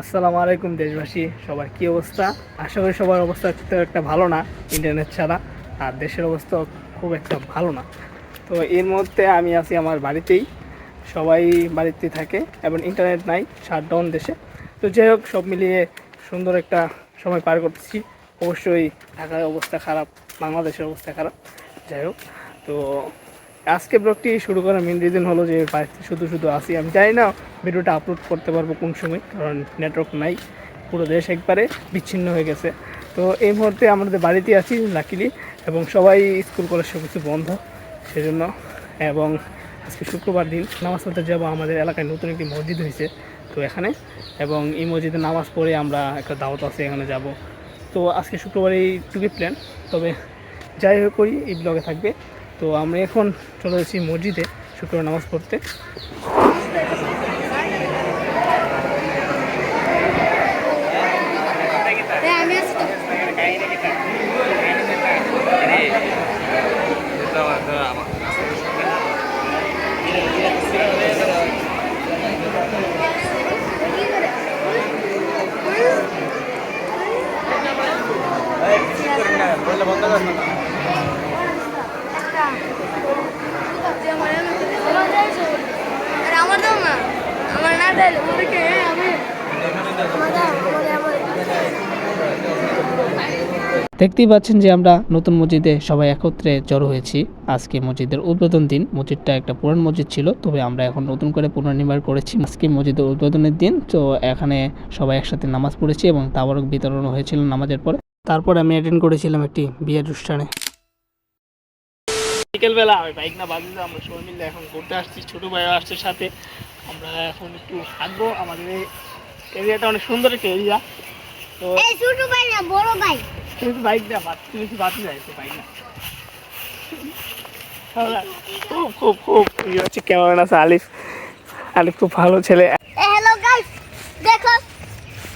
আসসালামু আলাইকুম দেশবাসী, সবার কি অবস্থা? আশা করি সবার অবস্থা তো একটা ভালো না ইন্টারনেট ছাড়া। আর দেশের অবস্থা খুব একটা ভালো না। তো এর মধ্যে আমি আছি আমার বাড়িতেই, সবাই বাড়িতেই থাকে এবং ইন্টারনেট নাই, শাটডাউন দেশে। তো যাই হোক, সব মিলিয়ে সুন্দর একটা সময় পার করতেছি। অবশ্যই ঢাকার অবস্থা খারাপ, বাংলাদেশের অবস্থা খারাপ। যাই হোক, তো আজকে ব্লগটি শুরু করার মেন রিজন হলো যে বাড়িতে শুধু শুধু আসি। আমি জানি না ভিডিওটা আপলোড করতে পারবো কোন সময়, কারণ নেটওয়ার্ক নাই, পুরো দেশ একবারে বিচ্ছিন্ন হয়ে গেছে। তো এই মুহূর্তে আমাদের বাড়িতে আছি লাকিলি, এবং সবাই স্কুল কলেজ সব কিছু বন্ধ সেজন্য। এবং আজকে শুক্রবার দিন নামাজ পড়তে যাবো। আমাদের এলাকায় নতুন একটি মসজিদ হয়েছে, তো এখানে, এবং এই মসজিদে নামাজ পড়ে আমরা একটা দাওয়াত আছে, এখানে যাব। তো আজকে শুক্রবার এইটুকুই প্ল্যান। তবে যাই হোক করি, এই ব্লগে থাকবে। তো আমরা এখন চলে যাচ্ছি মসজিদে শুক্রবার নামাজ পড়তে। দেখতেই পাচ্ছেন যে আমরা নতুন মসজিদে সবাই একত্রে জড়ো হয়েছি। আজকে মসজিদের উদ্বোধন দিন। মসজিদটা একটা পুরান মসজিদ ছিল, তবে আমরা এখন নতুন করে পুনর্নির্মাণ করেছি। আজকে মসজিদের উদ্বোধনের দিন, তো এখানে সবাই একসাথে নামাজ পড়েছি এবং তাবারক বিতরণ হয়েছিল নামাজের পরে। তারপর আমি অ্যাটেন্ড করেছিলাম একটি বিয়ের অনুষ্ঠানে। বিকেলবেলা আমি বাইক না বাজিয়ে আমরা সবাই মিলে এখন ঘুরতে আসছি, ছোটো ভাইও আসছে সাথে। আমরা এখন একটু হাঁটবো। আমাদের এই এরিয়াটা অনেক সুন্দর একটা এরিয়া। তো ছোট ভাই না বড় ভাই, তুমি বাইক না তুমি কি বাতি যাইছো বাইক না? খুব খুব খুব ইয়ে হচ্ছে, ক্যামেরাম্যান আছে আলিফ। আলিফ খুব ভালো ছেলে। হ্যালো গাইস, দেখো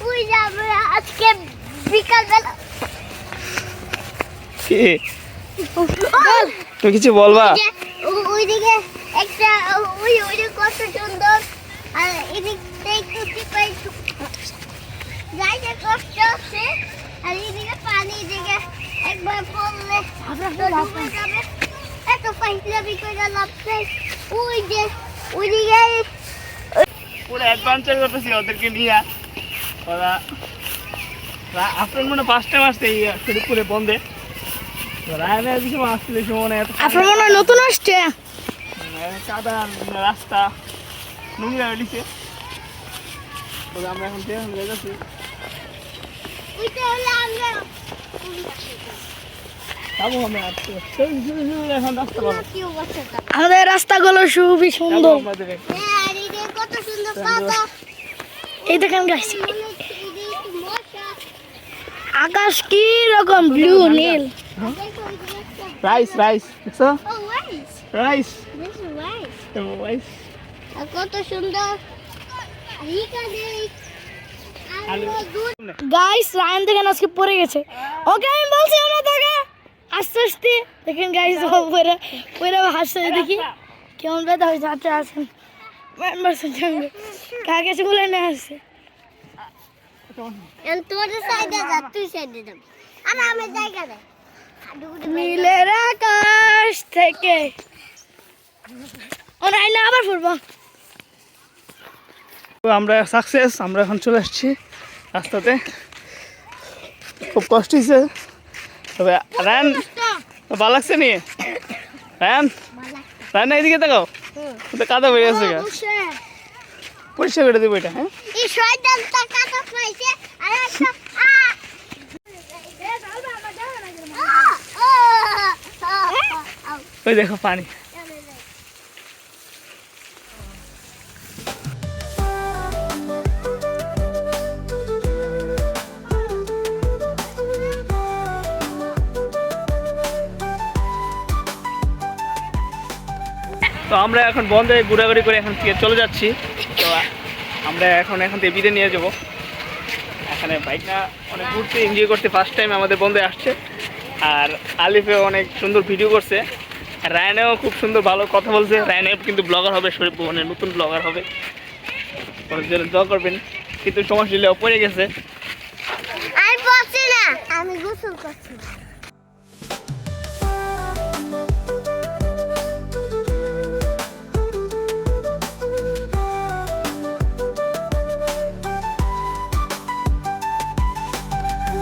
ওই যাবে আজকে বিকালবেলা। কি তুমি কিছু বলবা? ওইদিকে একটা ওইদিকে কত সুন্দর, আর এদিকে একটু টিপাই যাইতে কষ্ট হচ্ছে, আর এদিকে পানি দিকে একবার পড়লে ডুবে যাবে। এত ফাইসলামি করে লাগছে। ওইদিকে পুরো অ্যাডভেঞ্চার করতেছি ওদেরকে নিয়ে। ওরা আপনার মনে 5টা আসছে এই শরীরপুরে বন্ধে। রায়না এদিকে আসছিল সময় এত আপনার মনে হয় নতুন আসছে, কাদা রাস্তা নোংরা হয়েছে। তবে আমরা এখন যাচ্ছি। আমাদের রাস্তাগুলো খুবই সুন্দর। কত সুন্দর এই দেখেন গাইস, আকাশ কি রকম ব্লু নীল। রাইস রাইস দেখছো? রাইস কত সুন্দর গাইস। রায়ন দেখেন আজকে পড়ে গেছে, ওকে আমি বলছি না তাকে আস্তে আস্তে। দেখেন গাইস পরে পরে হাসতে দেখি কেমন ব্যথা হয়েছে। আচ্ছা আসেন কাকে বলে না আসছে নীলের আকাশ থেকে আবার ফুটবল। আমরা সাকসেস, আমরা এখন চলে আসছি রাস্তাতে। খুব কষ্ট হয়েছে, তবে রায়ন ভালো লাগছে নি? রায়ন রায়ন এদিকে দেখাও, কাদা বেড়ে গেছে, পরিষ্কার করে দেবো এটা। হ্যাঁ ওই দেখো পানি। তো আমরা এখন বন্ধে ঘোরাঘুরি করে এখন চলে যাচ্ছি। তো আমরা এখন থেকে বিদে নিয়ে যাবো। এখানে বাইক না অনেক ঘুরতে এনজয় করতে ফার্স্ট টাইম আমাদের বন্ধে আসছে। আর আলিফেও অনেক সুন্দর ভিডিও করছে, রায়নেও খুব সুন্দর ভালো কথা বলছে। রায়নে কিন্তু ব্লগার হবে, শরীফ ভবনের নতুন ব্লগার হবে, ওর জন্য দোয়া করবেন। কিন্তু সমস্যা হলেও পড়ে গেছে। আমি পড়ছি না, আমি গোসল করছি।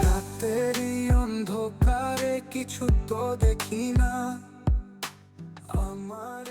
রাতেরই অন্ধকারে কিছু তো দেখি না, আমার